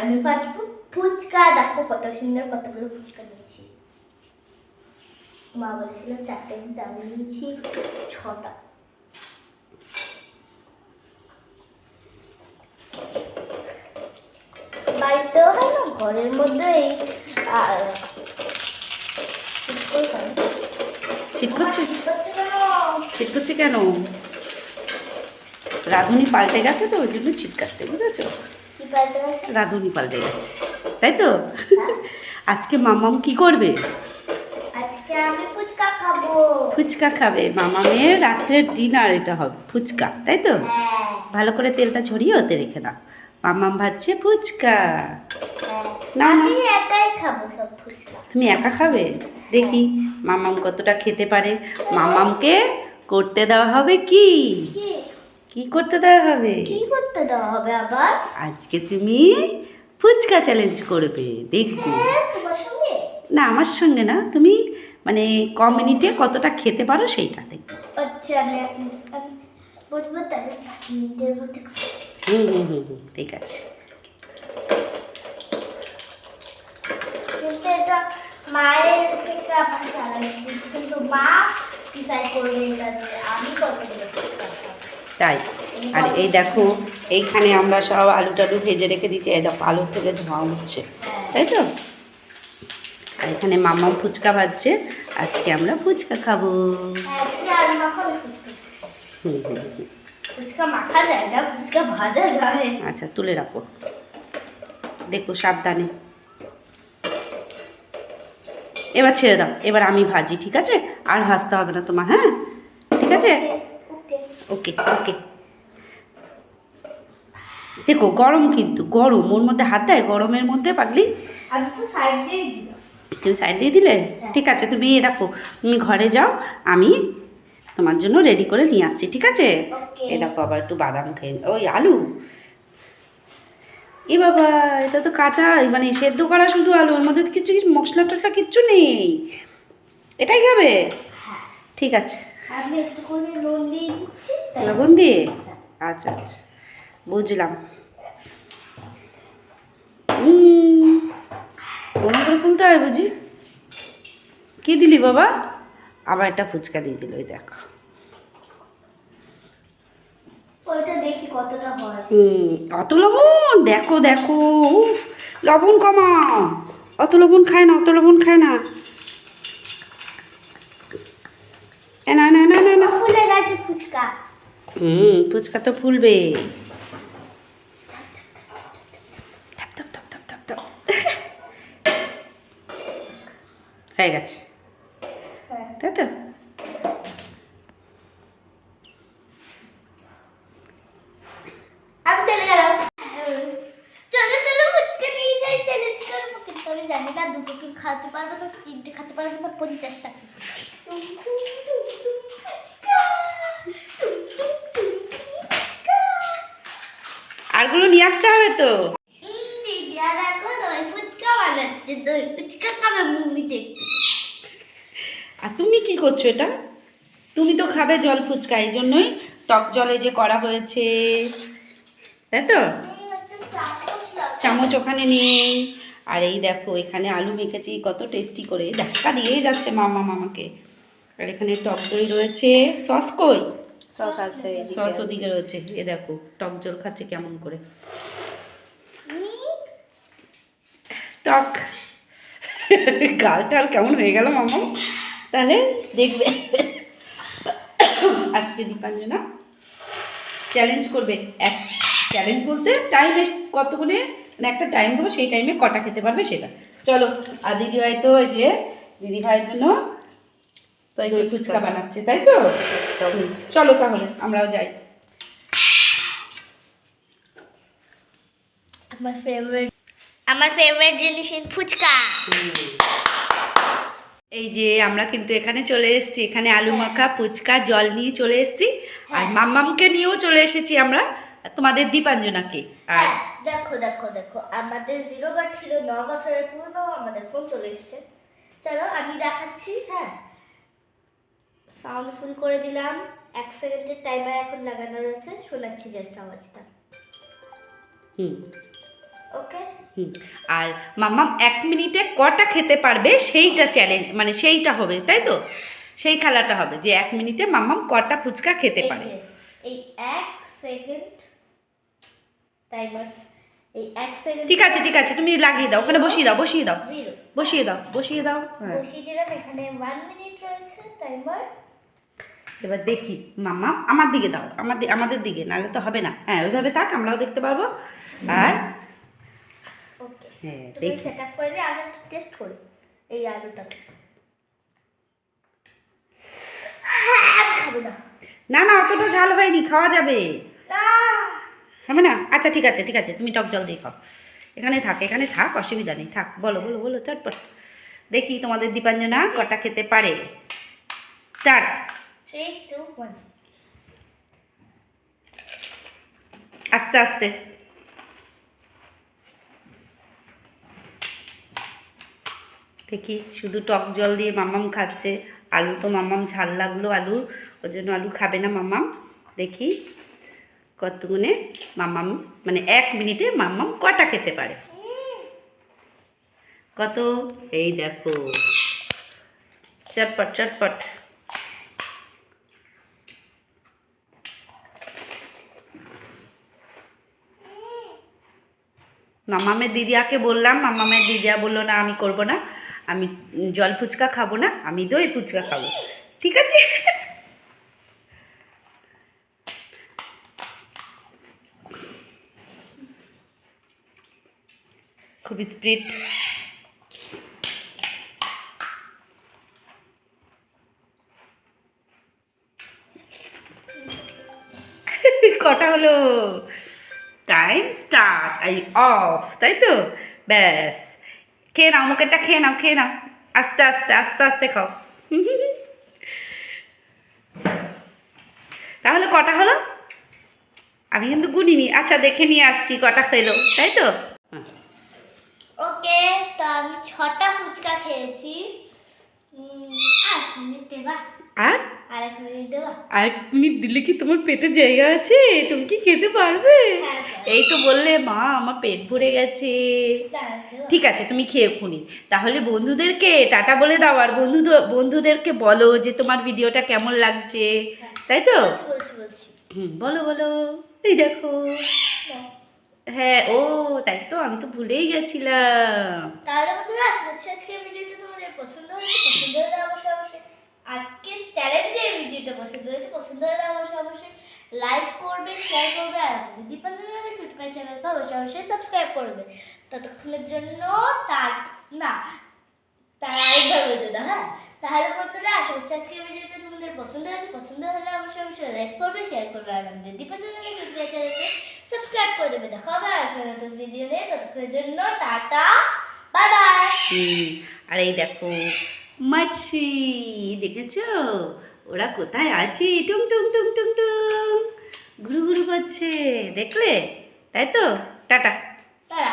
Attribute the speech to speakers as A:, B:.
A: আমি ভাজবো ফুচকা। দেখো কত সুন্দর কতগুলো ফুচকা নিয়েছি। মা বলেছিল 4টে, কিন্তু আমি নিয়েছি 6টা। বাড়িতেও হয় না, ঘরের মধ্যে এই
B: ছিটকুচ্ছে কেন? রাঁধুনি পাল্টে গেছে তো ওই জন্য ছিটকাচ্ছে, বুঝেছো? রাঁধুনি পাল্টে গেছে, তাই তো? আজকে মামাম কি করবে?
A: আজকে আমি ফুচকা খাবো।
B: ফুচকা খাবে মামামের রাত্রের ডিনার, এটা হবে ফুচকা, তাই তো? ভালো করে তেলটা ছড়িয়ে ওতে রেখে দাও। মামাম ভাজছে ফুচকা। না
A: আমি একাই খাবো সব ফুচকা।
B: তুমি একা খাবে? দেখি মামাম কতটা খেতে পারে। মামামকে করতে দেওয়া হবে কি? কি করতে দেওয়া হবে?
A: কি করতে দেওয়া হবে আবার?
B: আজকে তুমি ফুচকা চ্যালেঞ্জ করবে, দেখবো।
A: তোমার সঙ্গে?
B: না, আমার সঙ্গে না, তুমি মানে ক মিনিটে কতটা খেতে পারো সেইটা দেখবো।
A: আচ্ছা, আমি বলবো তাহলে 5 মিনিটের মধ্যে।
B: ঠিক আছে।
A: কিন্তু এটা মায়ের থেকে আমার চ্যালেঞ্জ দিচ্ছে, তো মা ডিসাইড করবে আমি কতগুলো ফুচকা খাবো।
B: তাই? আর এই দেখো, এইখানে আমরা সব আলু টালু ভেজে রেখে দিচ্ছি, এই দেখো আলুর থেকে ধোঁয়া উঠছে, তাই তো? আর এখানে মাম্মাম ফুচকা ভাজছে। আজকে আমরা ফুচকা খাবো।
A: ফুচকা মাখা যায় না, ফুচকা ভাজা যায়।
B: আচ্ছা, তুলে রাখো, দেখো সাবধানে। এবার ছেড়ে দাও, এবার আমি ভাজি, ঠিক আছে? আর ভাজতে হবে না তোমার, হ্যাঁ? ঠিক আছে, ওকে ওকে। দেখো গরম, কিন্তু গরম, ওর মধ্যে হাত দেয় গরমের মধ্যে পাগলি।
A: আমি তো সাইড দিয়ে দিলাম।
B: তুমি সাইড দিয়ে দিলে? ঠিক আছে, তুমি দেখো, তুমি ঘরে যাও, আমি তোমার জন্য রেডি করে নিয়ে আসছি, ঠিক আছে? এ দেখো আবার একটু বাদাম খেয়ে, ওই আলু। এ বাবা, এটা তো কাঁচা, মানে সেদ্ধ করা শুধু আলু, ওর মধ্যে কিছু কিছু মশলা টশলা কিচ্ছু নেই। এটাই খাবে? ঠিক আছে।
A: আমি একটু করে নুন দিয়ে দিচ্ছি।
B: লবণ দিয়ে? আচ্ছা আচ্ছা, বুঝলাম। মনে করে খুলতে হয় বুঝি। কি দিলি বাবা? আবার একটা ফুচকা দিয়ে দিল, ওই দেখো।
A: ওইটা দেখি কতটা হয়।
B: অত লবণ? দেখো দেখো, উফ, লবণ কমাও। অত লবণ খায় না, অত লবণ খায় না। না না না না না,
A: ফুলে গেছে ফুচকা।
B: ফুচকা তো ফুলবে। হয়ে গেছে, তাই তো?
A: আমি চলে গেলাম। চলো চলো ফুচকা নিয়ে যাই, চ্যালেঞ্জ করবো। কিন্তু আমি জানি না 2টো কি খাওয়াতে পারবো না, 3টে খেতে পারবো না, 50 টাকা।
B: আরগুলো নিয়ে আসতে হবে তো।
A: দিদিয়া দেখো দই ফুচকা বানাচ্ছে, দই ফুচকা খাবে মুভি দেখতে।
B: আর তুমি কি করছো এটা? তুমি তো খাবে জল ফুচকা, এই জন্যই টক জলে যে করা হয়েছে, তাই তো? চামচ ওখানে নেই। আর এই দেখো, এখানে আলু মেখেছি কত টেস্টি করে, ধাক্কা দিয়েই যাচ্ছে মামা মামাকে। আর এখানে টক দই রয়েছে। সস কই?
A: সস আছে,
B: সস ওদিকে রয়েছে। এ দেখো টক জল খাচ্ছে কেমন করে, টক। গাল টাল কেমন হয়ে গেল মামা। তাহলে দেখবে আজকে দীপাঞ্জনা চ্যালেঞ্জ করবে। এক চ্যালেঞ্জ বলতে টাইম কতক্ষণে, মানে একটা টাইম দেবো, সেই টাইমে কটা খেতে পারবে সেটা। চলো। আর দিদিভাই তো ওই যে দিদিভাইয়ের জন্য দই ফুচকা বানাচ্ছে, তাই তো? চলো তাহলে আমরাও যাই।
A: আমার ফেভারিট জিনিস ফুচকা।
B: এই যে আমরা কিন্তু এখানে চলে এসেছি, এখানে আলু মাখা ফুচকা জল নিয়ে চলে এসেছি। আর মাম্মামকে নিয়েও চলে এসেছি আমরা, তোমাদের দীপাঞ্জনাকে। আর
A: দেখো দেখো দেখো, আমাদের 0 ছিল 9 বছরের পুরনো আমাদের ফোন চলে এসছে। চলো আমি দেখাচ্ছি। হ্যাঁ, সাউন্ড ফুল করে দিলাম। 1 সেকেন্ডের টাইমার এখন লাগানো রয়েছে, শোনাচ্ছি জাস্ট আওয়াজটা। ওকে
B: আর মাম্মাম 1 মিনিটে কটা খেতে পারবে সেইটা চ্যালেঞ্জ, মানে সেইটা হবে, তাই তো? সেই খেলাটা হবে যে 1 মিনিটে মাম্মাম কটা ফুচকা খেতে পারে।
A: এই 1 সেকেন্ড টাইমার, এই 1 সেকেন্ড।
B: ঠিক আছে ঠিক আছে, তুমি লাগিয়ে দাও, ওখানে বসিয়ে দাও বসিয়ে দাও
A: 0
B: বসিয়ে দাও বসিয়ে দাও। হ্যাঁ,
A: বসিয়ে দিলাম। এখানে 1 মিনিট রয়েছে টাইমার।
B: এবার দেখি মাম্মা আমার দিকে দাও, আমাদের দিকে, নাহলে তো হবে না। হ্যাঁ, ওইভাবে থাক, আমরাও দেখতে পারবো। আর
A: ওকে,
B: হ্যাঁ
A: তুমি
B: দেখি,
A: সেটআপ করে দিয়ে আগে টেস্ট করি এই আলুটা। খাবো না।
B: না না অতটা ঝাল হয়নি, খাওয়া যাবে।
A: আহ!
B: হবে না? আচ্ছা ঠিক আছে ঠিক আছে, তুমি টক জল দিয়ে খাও। এখানে থাক, অসুবিধা নেই, থাক। বলো বলো বলো চটপট। দেখি তোমাদের দীপাঞ্জনা কটা খেতে পারে। স্টার্ট।
A: 3 2 1।
B: আস্তে আস্তে। দেখি, শুধু টক জল দিয়ে মাম্মাম খাচ্ছে। আলু তো মাম্মাম ঝাল লাগলো আলু, ওর জন্য আলু খাবে না মাম্মাম। দেখি কতগুণে মাম্মাম, মানে 1 মিনিটে মাম্মাম কটা খেতে পারে। কত? এই দেখো, চটপট চটপট। মাম্মামের দিদিয়াকে বললাম, মাম্মামের দিদিয়া বললো না আমি করব না, আমি জল ফুচকা খাবো না, আমি দই ফুচকা খাবো। ঠিক আছে। খুব স্পিড। কটা হলো? টাইম স্টার্ট, আই অফ, তাই তো? ব্যাস, খেয়ে নাও, মুখেরটা খেয়ে নাও, খেয়ে নাও, আস্তে আস্তে আস্তে আস্তে খাও। তাহলে কটা হলো? আমি কিন্তু গুনিনি। আচ্ছা দেখে নিয়ে আসছি কটা খেলো, তাই তো?
A: ওকে, তো আমি 6টা ফুচকা খেয়েছি। আর মিনিট দেবা?
B: আর
A: আর 1 মিনিট দেবা?
B: আর 1 মিনিট দিলে কি তোমার পেটে জায়গা আছে? তুমি কি খেতে পারবে?
A: হ্যাঁ,
B: এই তো বললে মা আমার পেট ভরে গেছে।
A: দেবা।
B: ঠিক আছে, তুমি খেয়ে খুনি। তাহলে বন্ধুদেরকে টাটা বলে দাও, আর বন্ধুদেরকে বলো যে তোমার ভিডিওটা কেমন লাগছে, তাই তো?
A: বলছি।
B: বলো বলো। এই দেখো,
A: না।
B: হ্যাঁ ও তাই তো, আমি তো ভুলেই গেছিলাম।
A: তাহলে বন্ধুরা, আশা করছি আজকের ভিডিওটা তোমাদের পছন্দ হয়েছে। পছন্দ হলে অবশ্যই আজকের চ্যালেঞ্জে ভিডিওটা পছন্দ হলে অবশ্যই লাইক করবে, শেয়ার করবে, আর আমাদের দীপাঞ্জনা ইউটিউব চ্যানেলকে অবশ্যই সাবস্ক্রাইব করবে। ততক্ষণের জন্য না, তার আরেকবার বলতে দাও। হ্যাঁ, তাহলে বন্ধুরা, আশা করছি আজকের ভিডিওটা তোমাদের পছন্দ হয়েছে। পছন্দ হলে অবশ্যই লাইক করবে, শেয়ার করবে, আর আমাদের দীপাঞ্জনা ইউটিউব চ্যানেলকে সাবস্ক্রাইব করে দেবে। দেখা হবে আর একটা নতুন ভিডিও নিয়ে। ততক্ষণের জন্য টাটা, বাই বাই।
B: আর এই দেখো মাছি, দেখেছো ওরা কোথায় আছে? টুং টুং টুং টুং টুং ঘুরু ঘুরু করছে, দেখলে? তাই তো? টাটা।
A: টাটা।